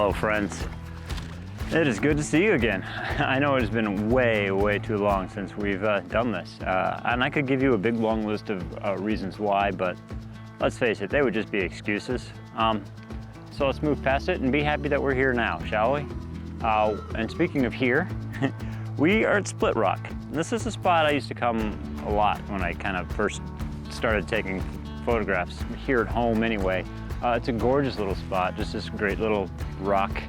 Hello friends. It is good to see you again. I know it has been way too long since we've done this. And I could give you a big long list of reasons why, but let's face it, they would just be excuses. So let's move past it and be happy that we're here now, shall we? And speaking of here, we are at Split Rock. This is a spot I used to come a lot when I kind of first started taking photographs here at home anyway. It's a gorgeous little spot, just this great little rock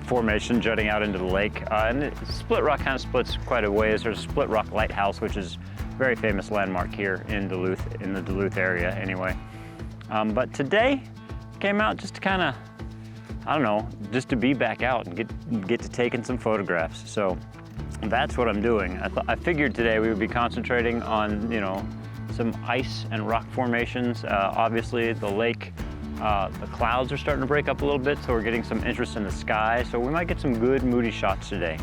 formation jutting out into the lake. And Split Rock kind of splits quite a ways. There's a Split Rock Lighthouse, which is a very famous landmark here in Duluth, in the Duluth area anyway. But today, came out just to kind of, I don't know, just to be back out and get to taking some photographs. So that's what I'm doing. I figured today we would be concentrating on, you know, some ice and rock formations. Obviously the lake, the clouds are starting to break up a little bit, so we're getting some interest in the sky. So we might get some good moody shots today.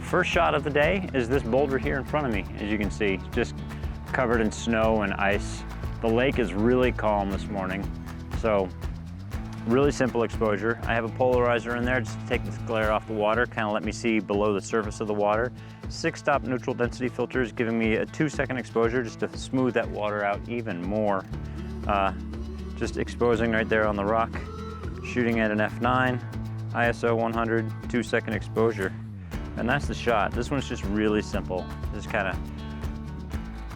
First shot of the day is this boulder here in front of me, as you can see, just covered in snow and ice. The lake is really calm this morning, so really simple exposure. I have a polarizer in there just to take this glare off the water, kind of let me see below the surface of the water. 6-stop neutral density filters giving me a 2-second exposure just to smooth that water out even more. Just exposing right there on the rock, shooting at an f9, ISO 100, 2-second exposure. And that's the shot. This one's just really simple. Just kind of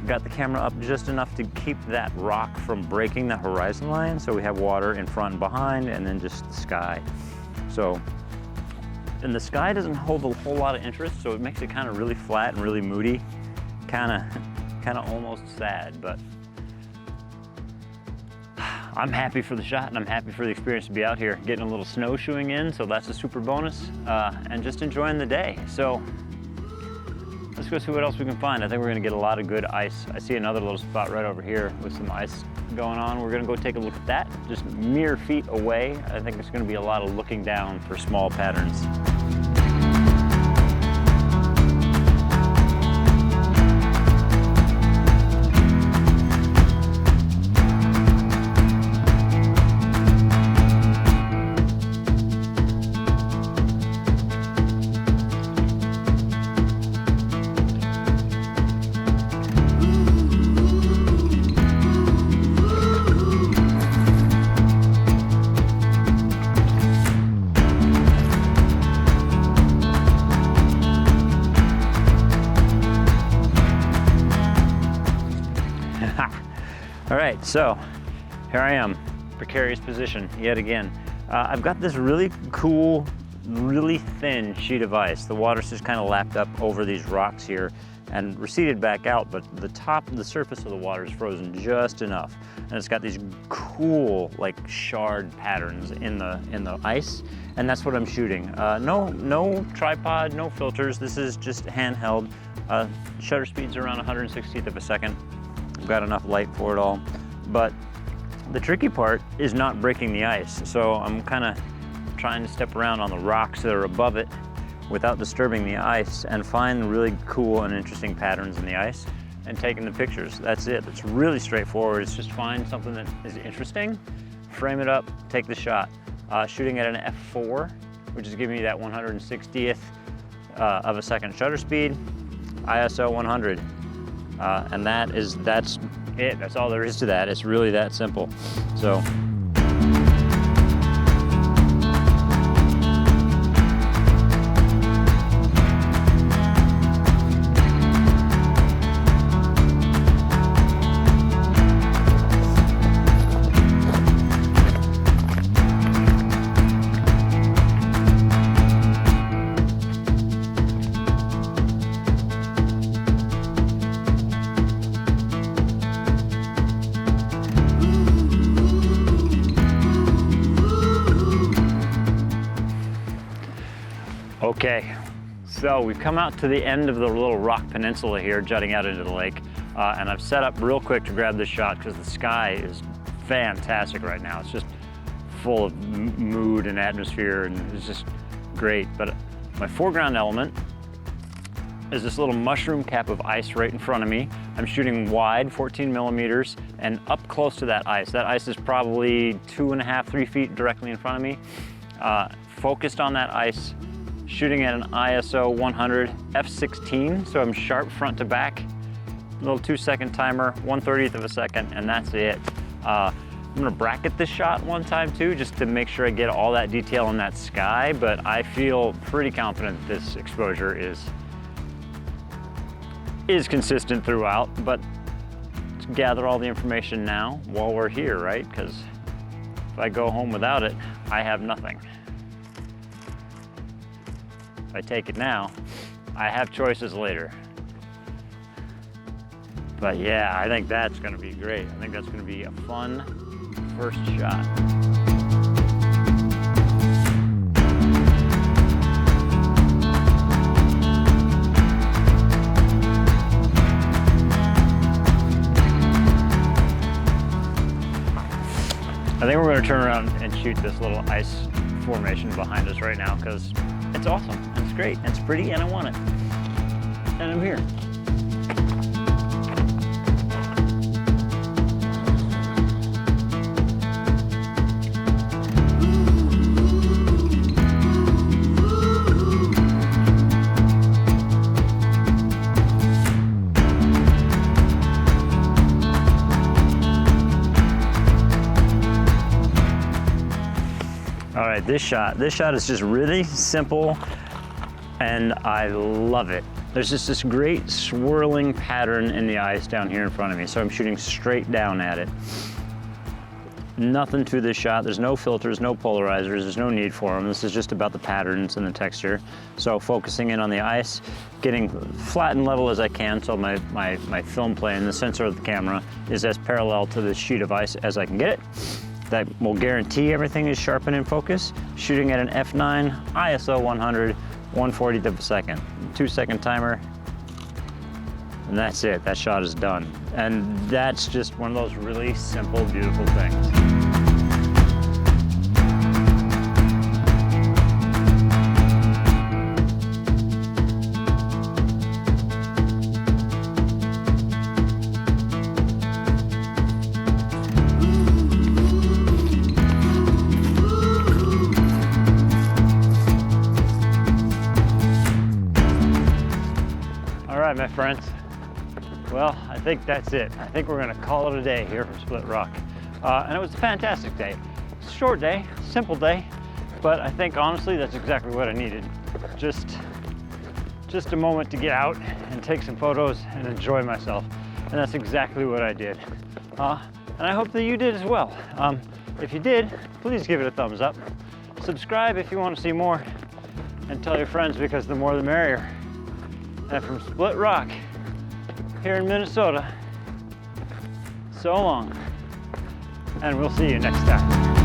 got the camera up just enough to keep that rock from breaking the horizon line, so we have water in front and behind, and then just the sky. So, and the sky doesn't hold a whole lot of interest, so it makes it kind of really flat and really moody, kind of almost sad. But I'm happy for the shot, and I'm happy for the experience to be out here getting a little snowshoeing in, so that's a super bonus, and just enjoying the day. So let's go see what else we can find. I think we're gonna get a lot of good ice. I see another little spot right over here with some ice going on. We're gonna go take a look at that, just mere feet away. I think it's gonna be a lot of looking down for small patterns. All right, so here I am, precarious position yet again. I've got this really cool, really thin sheet of ice. The water's just kind of lapped up over these rocks here and receded back out, but the top of the surface of the water is frozen just enough. And it's got these cool, like shard patterns in the ice, and that's what I'm shooting. No tripod, no filters. This is just handheld. Shutter speed's around 1/160th of a second. I've got enough light for it all, but the tricky part is not breaking the ice. So I'm kind of trying to step around on the rocks that are above it without disturbing the ice and find really cool and interesting patterns in the ice and taking the pictures. That's it. It's really straightforward. It's just find something that is interesting, frame it up, take the shot. Shooting at an f4, which is giving me that 1/160th of a second shutter speed, ISO 100. And that's it. That's all there is to that. It's really that simple. So. Okay, so we've come out to the end of the little rock peninsula here, jutting out into the lake, and I've set up real quick to grab this shot because the sky is fantastic right now. It's just full of mood and atmosphere, and it's just great. But my foreground element is this little mushroom cap of ice right in front of me. I'm shooting wide, 14 millimeters, and up close to that ice. That ice is probably 2.5, 3 feet directly in front of me. Focused on that ice, shooting at an ISO 100 f/16, so I'm sharp front to back. Little 2-second timer, 1/30th of a second, and that's it. I'm gonna bracket this shot one time too, just to make sure I get all that detail in that sky, but I feel pretty confident this exposure is consistent throughout, but let's gather all the information now while we're here, right? Because if I go home without it, I have nothing. If I take it now, I have choices later. But yeah, I think that's gonna be great. I think that's gonna be a fun first shot. I think we're gonna turn around and shoot this little ice formation behind us right now because it's awesome, and it's great, and it's pretty, and I want it. And I'm here. All right, this shot is just really simple and I love it. There's just this great swirling pattern in the ice down here in front of me, so I'm shooting straight down at it. Nothing to this shot. There's no filters, no polarizers, there's no need for them. This is just about the patterns and the texture. So focusing in on the ice, getting flat and level as I can so my film plane, the sensor of the camera, is as parallel to the sheet of ice as I can get it. That will guarantee everything is sharp and in focus. Shooting at an f/9, ISO 100, 1/40th of a second. 2-second timer, and that's it. That shot is done. And that's just one of those really simple, beautiful things. All right, my friends. Well, I think that's it. I think we're gonna call it a day here for Split Rock. And it was a fantastic day. It's a short day, simple day, but I think honestly that's exactly what I needed. Just a moment to get out and take some photos and enjoy myself. And that's exactly what I did. And I hope that you did as well. If you did, please give it a thumbs up. Subscribe if you want to see more, and tell your friends because the more the merrier. And from Split Rock, here in Minnesota, so long, and we'll see you next time.